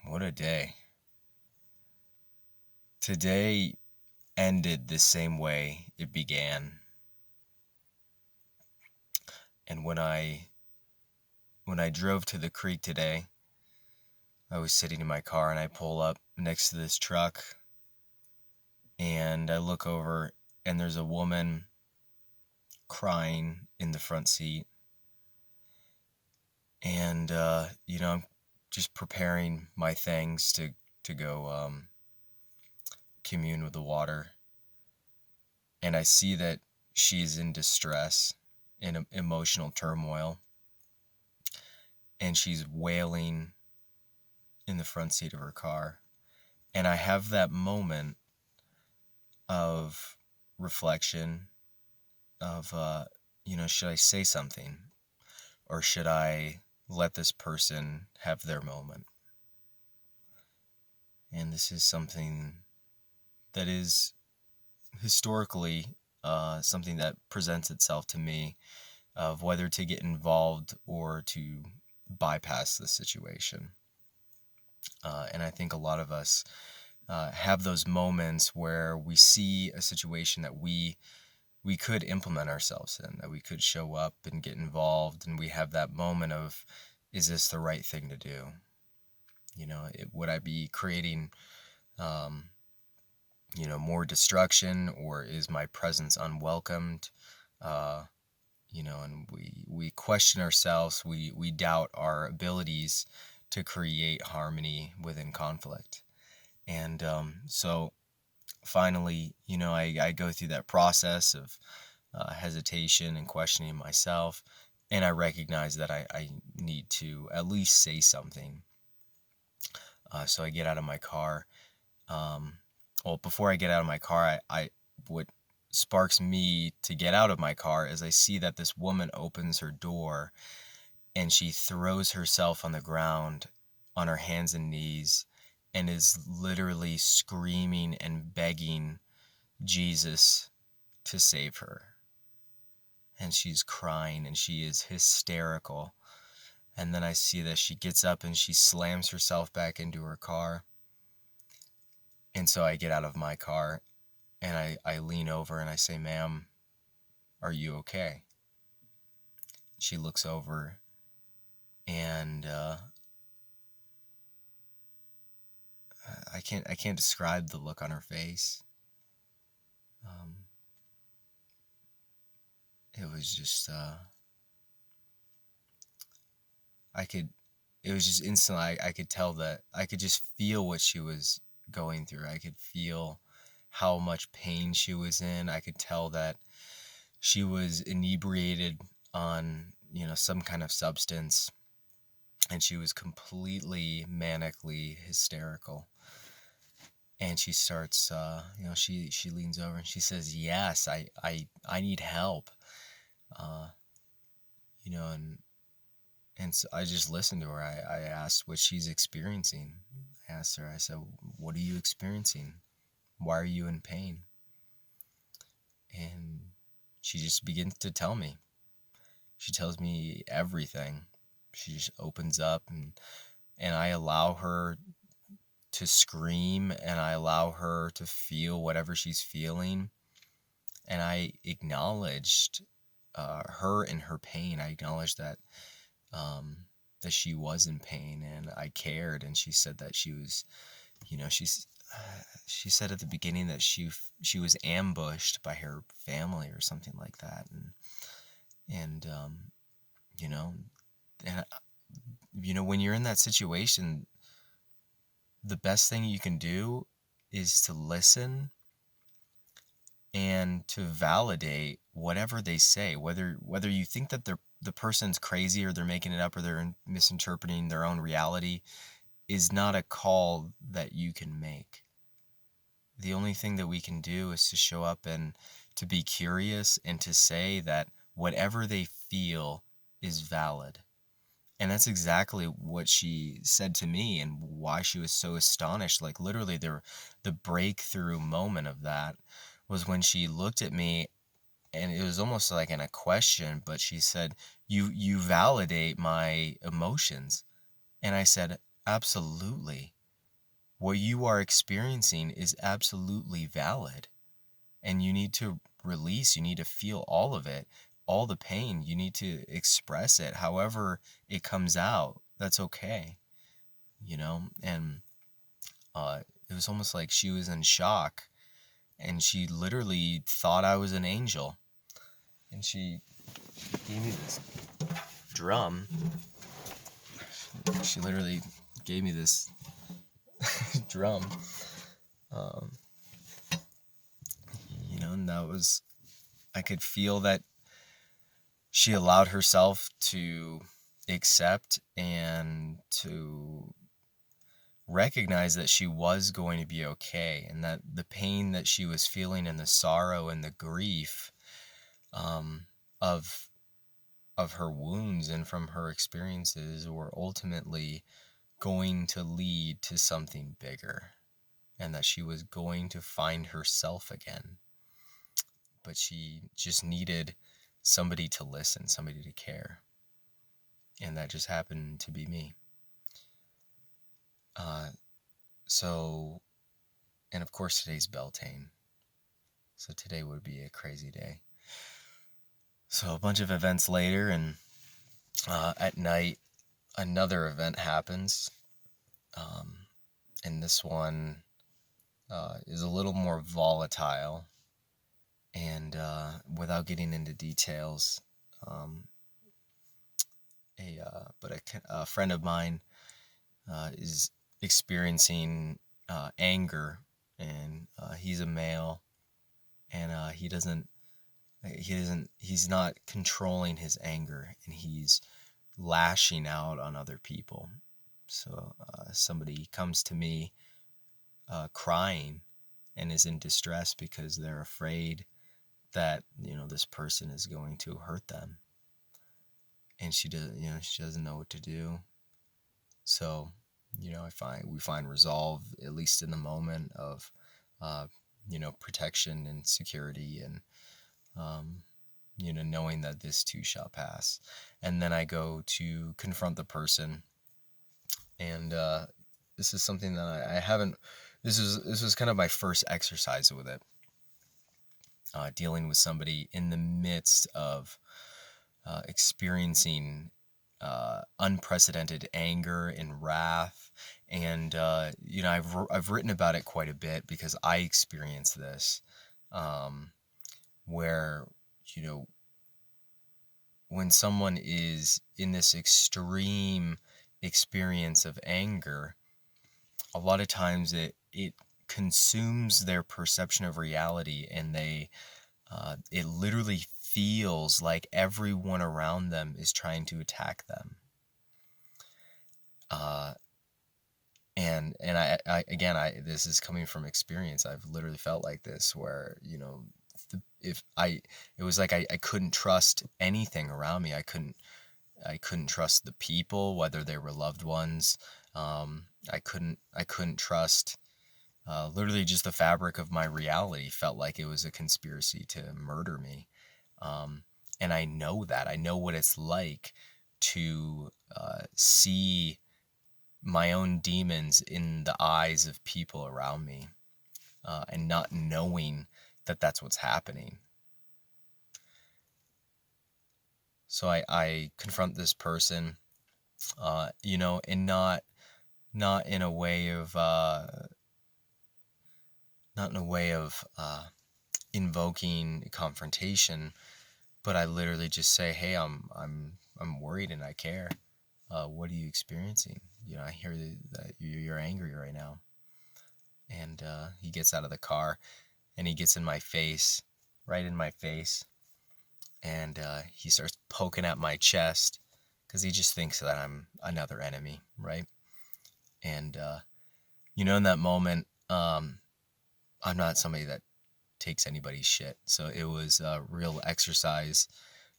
What a day. Today ended the same way it began. And when I drove to the creek today, I was sitting in my car and I pull up next to this truck and I look over and there's a woman crying in the front seat. And I'm just preparing my things to go commune with the water. And I see that she's in distress, in emotional turmoil, and she's wailing in the front seat of her car. And I have that moment of reflection of, should I say something or should I let this person have their moment? And this is something that is historically something that presents itself to me of whether to get involved or to bypass the situation. And I think a lot of us have those moments where we see a situation that we could implement ourselves in, that we could show up and get involved, and we have that moment of, is this the right thing to do? Would I be creating, more destruction, or is my presence unwelcomed? And we question ourselves, we doubt our abilities to create harmony within conflict. And so finally, I go through that process of hesitation and questioning myself, and I recognize that I need to at least say something. So I get out of my car. Before I get out of my car, what sparks me to get out of my car is I see that this woman opens her door and she throws herself on the ground on her hands and knees and is literally screaming and begging Jesus to save her. And she's crying and she is hysterical. And then I see that she gets up and she slams herself back into her car. And so I get out of my car and I lean over and I say, "Ma'am, are you okay?" She looks over and I can't describe the look on her face. It was just it was just instantly, I could tell that I could just feel what she was going through. I could feel how much pain she was in. I could tell that she was inebriated on, some kind of substance, and she was completely manically hysterical. And she starts, she leans over and she says, "Yes, I need help." Uh, and so I just listened to her. I asked what she's experiencing. I asked her, I said, "What are you experiencing? Why are you in pain?" And she just begins to tell me. She tells me everything. She just opens up and I allow her to scream and I allow her to feel whatever she's feeling. And I acknowledged her and her pain. I acknowledged that that she was in pain and I cared. And she said that she was, she said at the beginning that she was ambushed by her family or something like that. And you know, when you're in that situation, the best thing you can do is to listen and to validate whatever they say, whether you think that the person's crazy or they're making it up or they're misinterpreting their own reality, is not a call that you can make. The only thing that we can do is to show up and to be curious and to say that whatever they feel is valid. And that's exactly what she said to me and why she was so astonished. Like literally the breakthrough moment of that was when she looked at me, and it was almost like in a question, but she said, you validate my emotions." And I said, "Absolutely. what you are experiencing is absolutely valid, and you need to release, you need to feel all of it, all the pain. You need to express it however it comes out. That's okay, you know? And it was almost like she was in shock, and she literally thought I was an angel. And she gave me this drum. She literally gave me this drum. Um, and that was, I could feel that she allowed herself to accept and to recognize that she was going to be okay, and that the pain that she was feeling and the sorrow and the grief um, of her wounds and from her experiences were ultimately going to lead to something bigger, and that she was going to find herself again. But she just needed somebody to listen, somebody to care. And that just happened to be me. So, and of course today's Beltane. So today would be a crazy day. So a bunch of events later, and at night, another event happens. And this one is a little more volatile. And without getting into details, a friend of mine is experiencing anger, and he's a male, and he's not controlling his anger, and he's lashing out on other people. So somebody comes to me crying and is in distress because they're afraid that this person is going to hurt them, and she doesn't know what to do. So we find resolve, at least in the moment, of protection and security, and knowing that this too shall pass. And then I go to confront the person, and this is something that I haven't. This was kind of my first exercise with it, dealing with somebody in the midst of experiencing unprecedented anger and wrath. And I've written about it quite a bit because I experienced this, where when someone is in this extreme experience of anger, a lot of times it consumes their perception of reality, and it literally feels like everyone around them is trying to attack them. And I this is coming from experience. I've literally felt like this, where it was like I couldn't trust anything around me. I couldn't trust the people, whether they were loved ones. I couldn't trust. Literally, just the fabric of my reality felt like it was a conspiracy to murder me. And I know that. I know what it's like to see my own demons in the eyes of people around me, and not knowing that that's what's happening. So I confront this person, and not in a way of invoking confrontation, but I literally just say, "Hey, I'm worried and I care. What are you experiencing? I hear that you're angry right now." And he gets out of the car, and he gets in my face, right in my face, and he starts poking at my chest because he just thinks that I'm another enemy, right? And in that moment, I'm not somebody that takes anybody's shit. So it was a real exercise.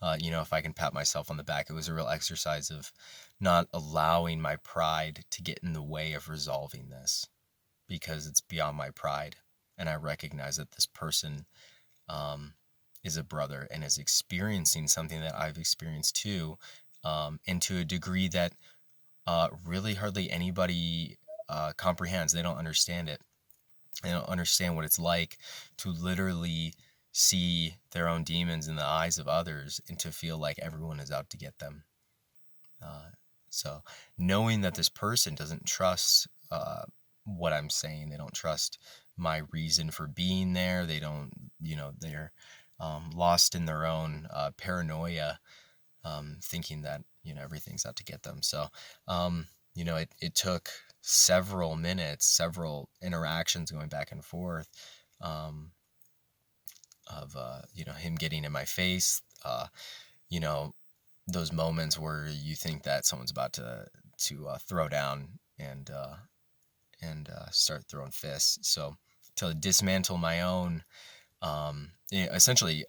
If I can pat myself on the back, it was a real exercise of not allowing my pride to get in the way of resolving this, because it's beyond my pride. And I recognize that this person is a brother and is experiencing something that I've experienced too, and to a degree that really hardly anybody comprehends. They don't understand it. They don't understand what it's like to literally see their own demons in the eyes of others and to feel like everyone is out to get them. So knowing that this person doesn't trust what I'm saying, they don't trust my reason for being there. They don't, they're lost in their own paranoia, thinking that, everything's out to get them. So, it took several minutes, several interactions going back and forth, of, him getting in my face, you know, those moments where you think that someone's about to throw down and start throwing fists. So to dismantle my own, essentially,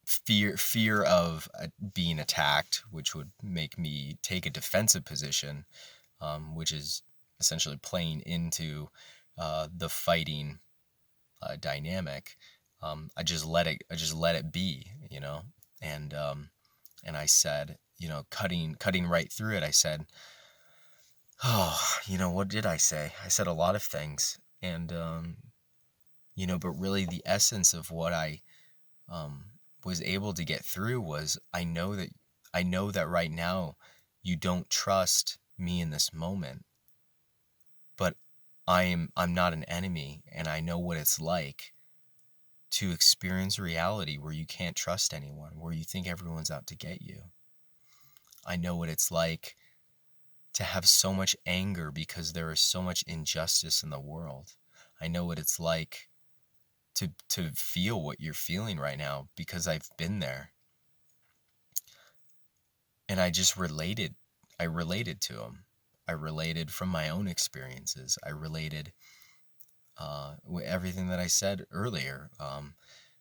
fear of being attacked, which would make me take a defensive position, which is essentially playing into the fighting dynamic. I just let it be, and I said, cutting right through it, I said, oh, what did I say? I said a lot of things, and but really the essence of what I was able to get through was I know that right now you don't trust me in this moment, but I'm not an enemy, and I know what it's like to experience reality where you can't trust anyone, where you think everyone's out to get you. I know what it's like to have so much anger because there is so much injustice in the world. I know what it's like to feel what you're feeling right now because I've been there. And I related to him. I related from my own experiences. I related with everything that I said earlier,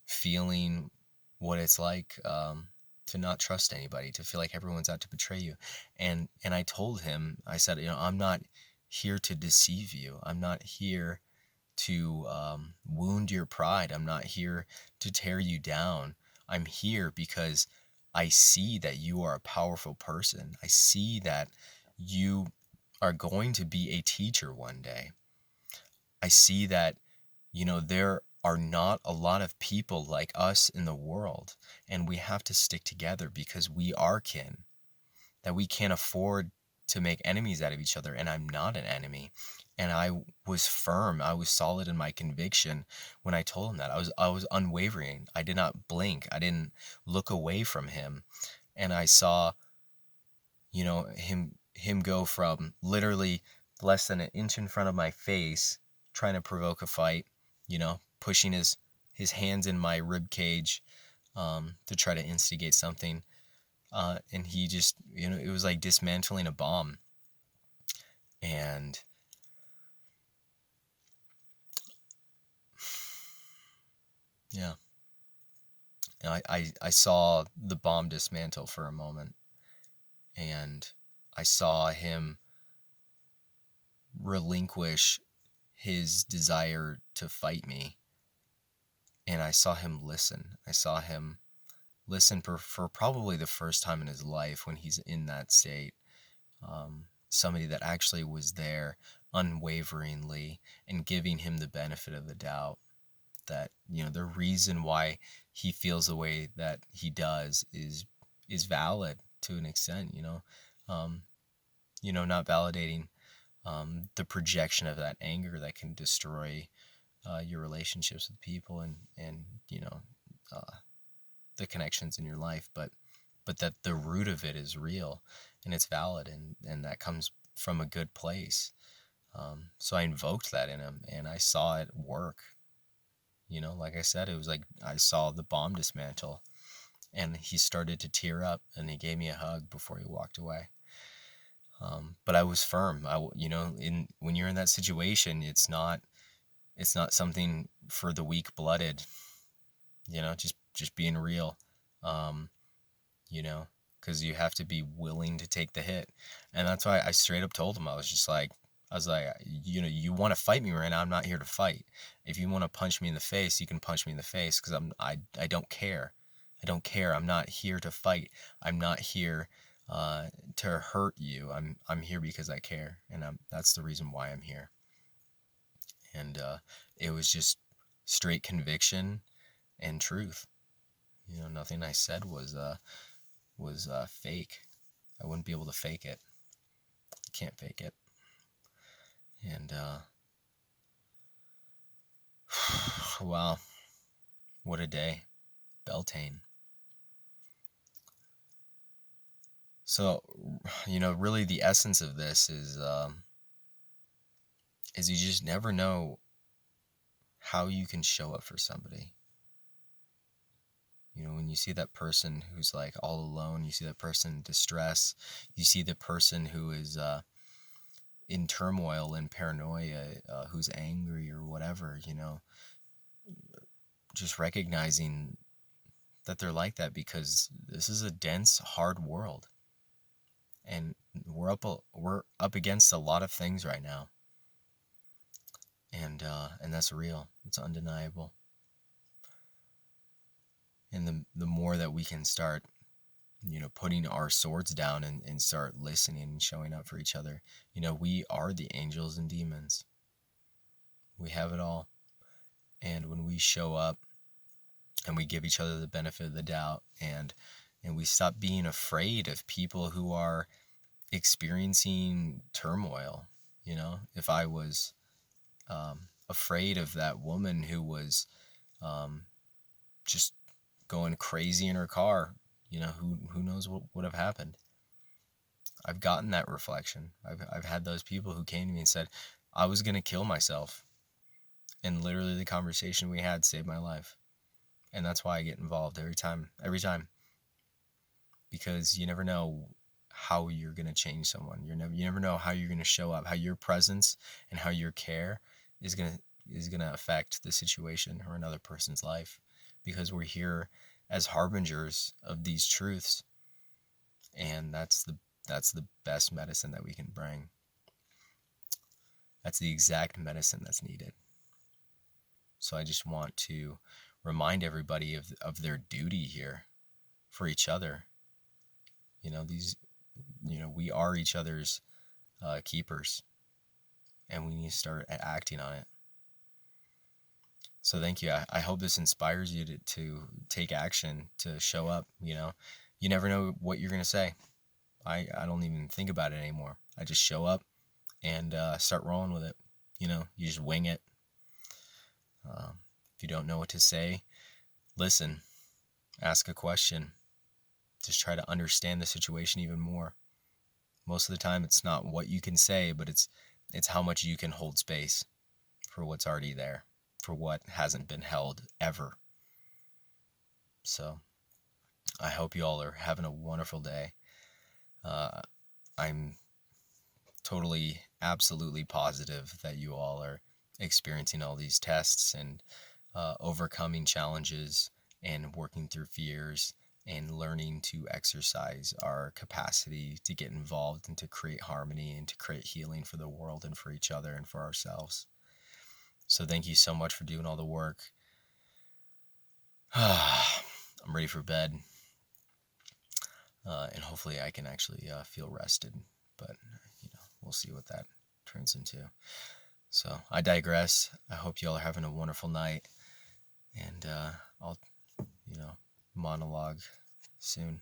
feeling what it's like to not trust anybody, to feel like everyone's out to betray you. And I told him, I said, I'm not here to deceive you. I'm not here to wound your pride. I'm not here to tear you down. I'm here because I see that you are a powerful person. I see that you are going to be a teacher one day. I see that, there are not a lot of people like us in the world, and we have to stick together because we are kin, that we can't afford to make enemies out of each other. And I'm not an enemy. And I was firm. I was solid in my conviction when I told him that. I was unwavering. I did not blink. I didn't look away from him. And I saw, him go from literally less than an inch in front of my face, trying to provoke a fight, pushing his hands in my rib cage, to try to instigate something. And he just, it was like dismantling a bomb. And yeah, I saw the bomb dismantle for a moment, and I saw him relinquish his desire to fight me, and I saw him listen. I saw him listen for probably the first time in his life when he's in that state. Somebody that actually was there unwaveringly and giving him the benefit of the doubt that, the reason why he feels the way that he does is valid to an extent, not validating the projection of that anger that can destroy your relationships with people and uh, the connections in your life, but that the root of it is real and it's valid, and that comes from a good place. So I invoked that in him, and I saw it work. Like I said, it was like I saw the bomb dismantle, and he started to tear up, and he gave me a hug before he walked away. But I was firm. When you're in that situation, it's not something for the weak-blooded. Just being real. Um, because you have to be willing to take the hit. And that's why I straight up told him, I was like, you want to fight me right now? I'm not here to fight. If you want to punch me in the face, you can punch me in the face, because I don't care. I don't care. I'm not here to fight. I'm not here to hurt you. I'm here because I care, and that's the reason why I'm here. And it was just straight conviction and truth. Nothing I said was fake. I wouldn't be able to fake it. Can't fake it. And wow, what a day, Beltane. So, really the essence of this is you just never know how you can show up for somebody. When you see that person who's like all alone, you see that person in distress, you see the person who is in turmoil and paranoia, who's angry or whatever, just recognizing that they're like that, because this is a dense, hard world, and we're up against a lot of things right now, and that's real. It's undeniable. And the more that we can start, putting our swords down and start listening and showing up for each other, we are the angels and demons. We have it all. And when we show up and we give each other the benefit of the doubt, and we stop being afraid of people who are experiencing turmoil. If I was afraid of that woman who was just going crazy in her car, who knows what would have happened. I've gotten that reflection. I've had those people who came to me and said, I was going to kill myself. And literally the conversation we had saved my life. And that's why I get involved every time. Because you never know how you're going to change someone. You never know how you're going to show up, how your presence and how your care is going to affect the situation or another person's life, because we're here as harbingers of these truths, and that's the best medicine that we can bring. That's the exact medicine that's needed. So I just want to remind everybody of their duty here for each other. We are each other's keepers, and we need to start acting on it. So thank you. I hope this inspires you to take action, to show up. You never know what you're going to say. I don't even think about it anymore. I just show up and start rolling with it. You just wing it. If you don't know what to say, listen, ask a question. Just try to understand the situation even more. Most of the time, it's not what you can say, but it's how much you can hold space for what's already there, for what hasn't been held ever. So I hope you all are having a wonderful day. I'm totally, absolutely positive that you all are experiencing all these tests and overcoming challenges and working through fears and learning to exercise our capacity to get involved and to create harmony and to create healing for the world and for each other and for ourselves. So thank you so much for doing all the work. I'm ready for bed. And hopefully I can actually feel rested. But, we'll see what that turns into. So I digress. I hope you all are having a wonderful night. And I'll, monologue soon.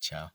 Ciao.